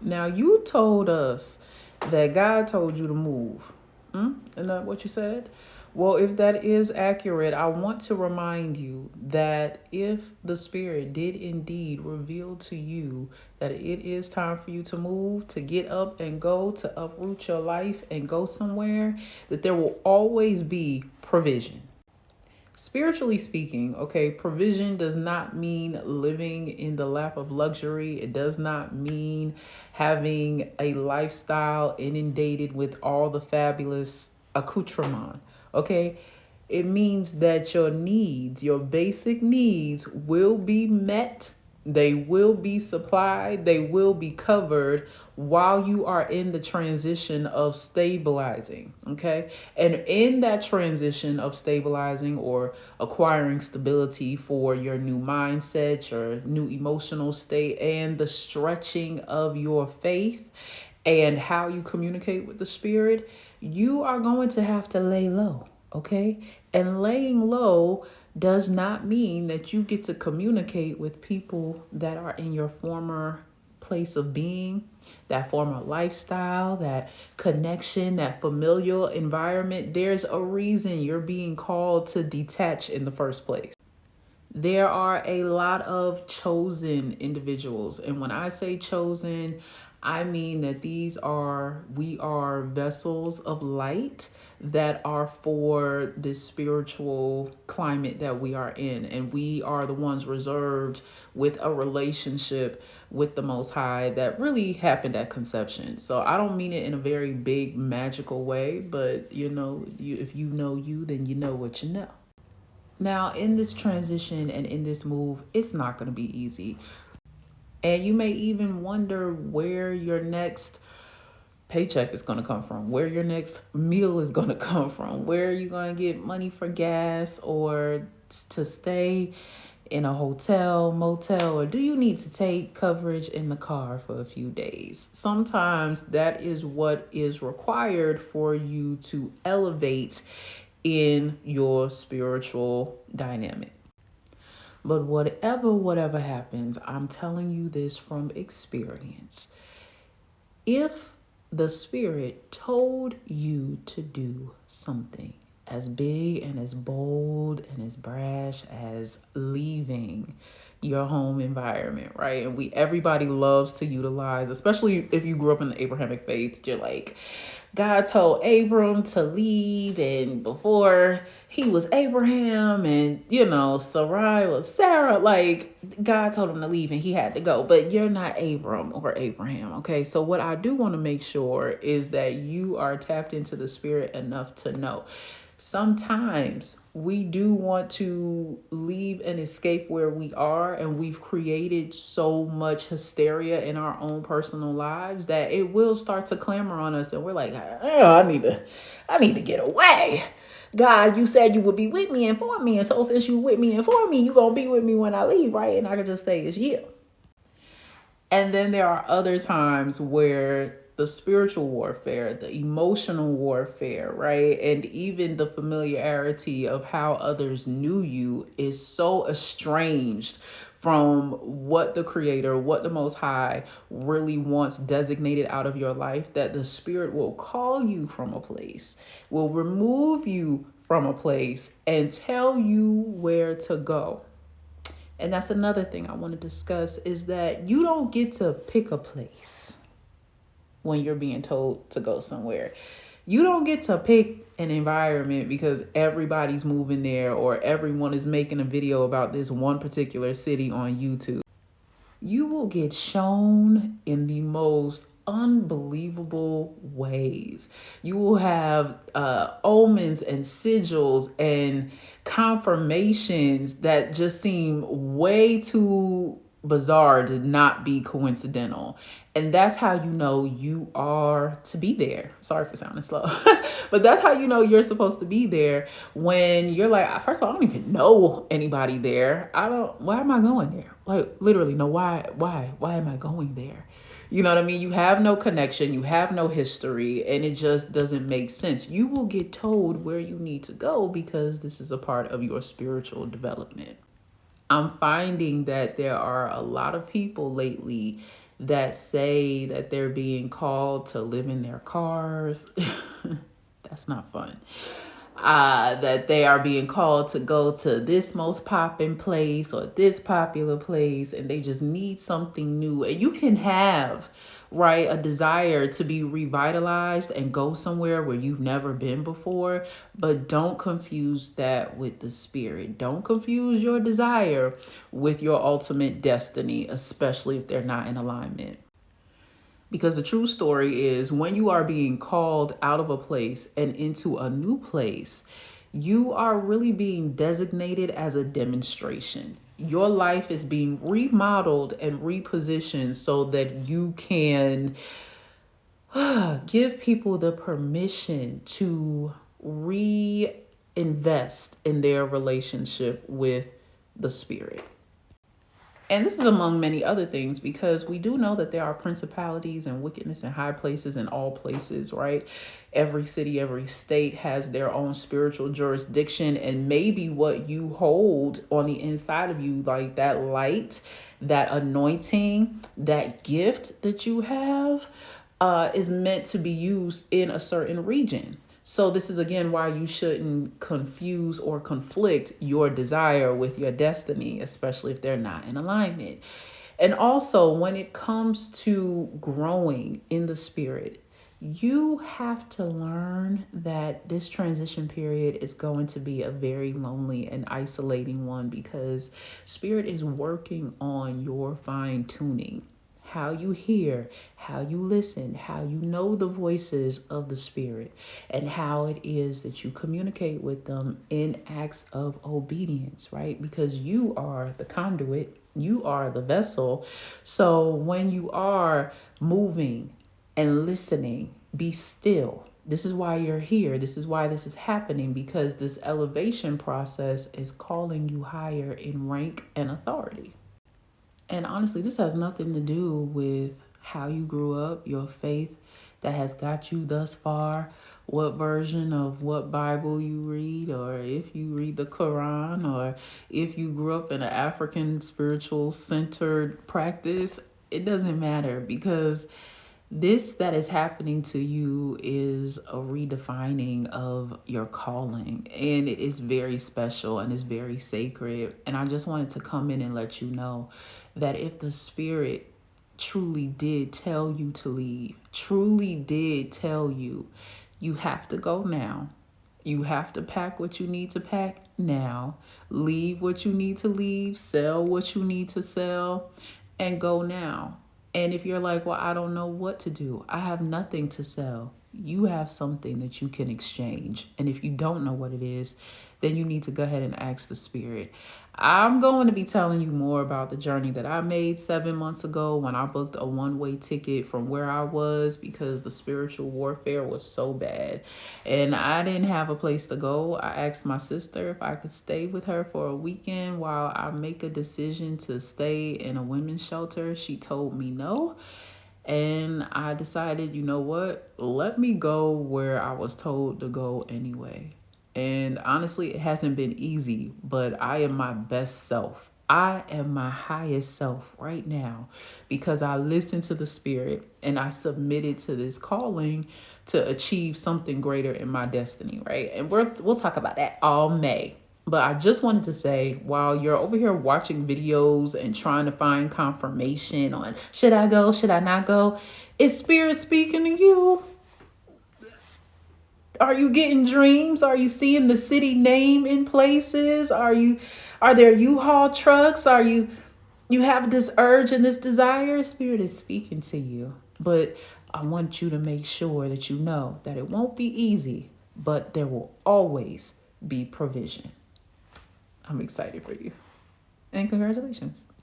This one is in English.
Now, you told us that God told you to move. Isn't that what you said? Well, if that is accurate, I want to remind you that if the Spirit did indeed reveal to you that it is time for you to move, to get up and go, to uproot your life and go somewhere, that there will always be provision. Spiritually speaking, okay, provision does not mean living in the lap of luxury. It does not mean having a lifestyle inundated with all the fabulous accoutrement, okay? It means that your needs, your basic needs, will be met, they will be supplied, they will be covered while you are in the transition of stabilizing. Okay. And in that transition of stabilizing or acquiring stability for your new mindset, your new emotional state, and the stretching of your faith and how you communicate with the spirit, you are going to have to lay low. Okay. And laying low does not mean that you get to communicate with people that are in your former place of being, that former lifestyle, that connection, that familial environment. There's a reason you're being called to detach in the first place. There are a lot of chosen individuals. And when I say chosen, I mean that we are vessels of light that are for this spiritual climate that we are in. And we are the ones reserved with a relationship with the Most High that really happened at conception. So I don't mean it in a very big, magical way, but if you know you, then you know what you know. Now, in this transition and in this move, it's not going to be easy. And you may even wonder where your next paycheck is going to come from, where your next meal is going to come from, where are you going to get money for gas or to stay in a hotel, motel, or do you need to take coverage in the car for a few days? Sometimes that is what is required for you to elevate in your spiritual dynamic. But whatever happens, I'm telling you this from experience. If the Spirit told you to do something as big and as bold and as brash as leaving your home environment, right? And everybody loves to utilize, especially if you grew up in the Abrahamic faith, you're like, God told Abram to leave, and before he was Abraham, and Sarai was Sarah. Like, God told him to leave and he had to go. But you're not Abram or Abraham, okay? So what I do want to make sure is that you are tapped into the spirit enough to know. Sometimes we do want to leave and escape where we are, and we've created so much hysteria in our own personal lives that it will start to clamor on us, and we're like, oh, I need to get away. God, you said you would be with me and for me, and so since you with me and for me, you gonna be with me when I leave, right? And I can just say it's you. And then there are other times where the spiritual warfare, the emotional warfare, right? And even the familiarity of how others knew you is so estranged from what the Creator, what the Most High really wants designated out of your life, that the Spirit will call you from a place, will remove you from a place, and tell you where to go. And that's another thing I want to discuss, is that you don't get to pick a place when you're being told to go somewhere. You don't get to pick an environment because everybody's moving there or everyone is making a video about this one particular city on YouTube. You will get shown in the most unbelievable ways. You will have omens and sigils and confirmations that just seem way too bizarre to not be coincidental. And that's how you know you are to be there. Sorry for sounding slow. But that's how you know you're supposed to be there, when you're like, first of all, I don't even know anybody there. Why am I going there? Like, literally, no, why am I going there? You know what I mean? You have no connection, you have no history, and it just doesn't make sense. You will get told where you need to go because this is a part of your spiritual development. I'm finding that there are a lot of people lately that say that they're being called to live in their cars. That's not fun. That they are being called to go to this most popping place or this popular place, and they just need something new. And you can have, right, a desire to be revitalized and go somewhere where you've never been before, but don't confuse that with the spirit. Don't confuse your desire with your ultimate destiny, especially if they're not in alignment. Because the true story is when you are being called out of a place and into a new place, you are really being designated as a demonstration. Your life is being remodeled and repositioned so that you can give people the permission to reinvest in their relationship with the spirit. And this is among many other things, because we do know that there are principalities and wickedness in high places in all places, right? Every city, every state has their own spiritual jurisdiction. And maybe what you hold on the inside of you, like that light, that anointing, that gift that you have, is meant to be used in a certain region. So this is again why you shouldn't confuse or conflict your desire with your destiny, especially if they're not in alignment. And also when it comes to growing in the spirit, you have to learn that this transition period is going to be a very lonely and isolating one, because spirit is working on your fine tuning. How you hear, how you listen, how you know the voices of the spirit, and how it is that you communicate with them in acts of obedience, right? Because you are the conduit, you are the vessel. So when you are moving and listening, be still. This is why you're here. This is why this is happening, because this elevation process is calling you higher in rank and authority. And honestly, this has nothing to do with how you grew up, your faith that has got you thus far, what version of what Bible you read, or if you read the Quran, or if you grew up in an African spiritual centered practice. It doesn't matter, because this that is happening to you is a redefining of your calling, and it is very special and it's very sacred. And I just wanted to come in and let you know that if the spirit truly did tell you to leave, truly did tell you, you have to go now. You have to pack what you need to pack now, leave what you need to leave, sell what you need to sell, and go now. And if you're like, well, I don't know what to do, I have nothing to sell, you have something that you can exchange. And if you don't know what it is, then you need to go ahead and ask the spirit. I'm going to be telling you more about the journey that I made 7 months ago when I booked a one-way ticket from where I was, because the spiritual warfare was so bad and I didn't have a place to go. I asked my sister if I could stay with her for a weekend while I make a decision to stay in a women's shelter. She told me no. And I decided, you know what? Let me go where I was told to go anyway. And honestly, it hasn't been easy, but I am my best self. I am my highest self right now, because I listened to the spirit and I submitted to this calling to achieve something greater in my destiny, right? And we'll talk about that all May. But I just wanted to say, while you're over here watching videos and trying to find confirmation on should I go, should I not go, is spirit speaking to you? Are you getting dreams? Are you seeing the city name in places? Are there U-Haul trucks? You have this urge and this desire? Spirit is speaking to you. But I want you to make sure that you know that it won't be easy, but there will always be provision. I'm excited for you. And congratulations.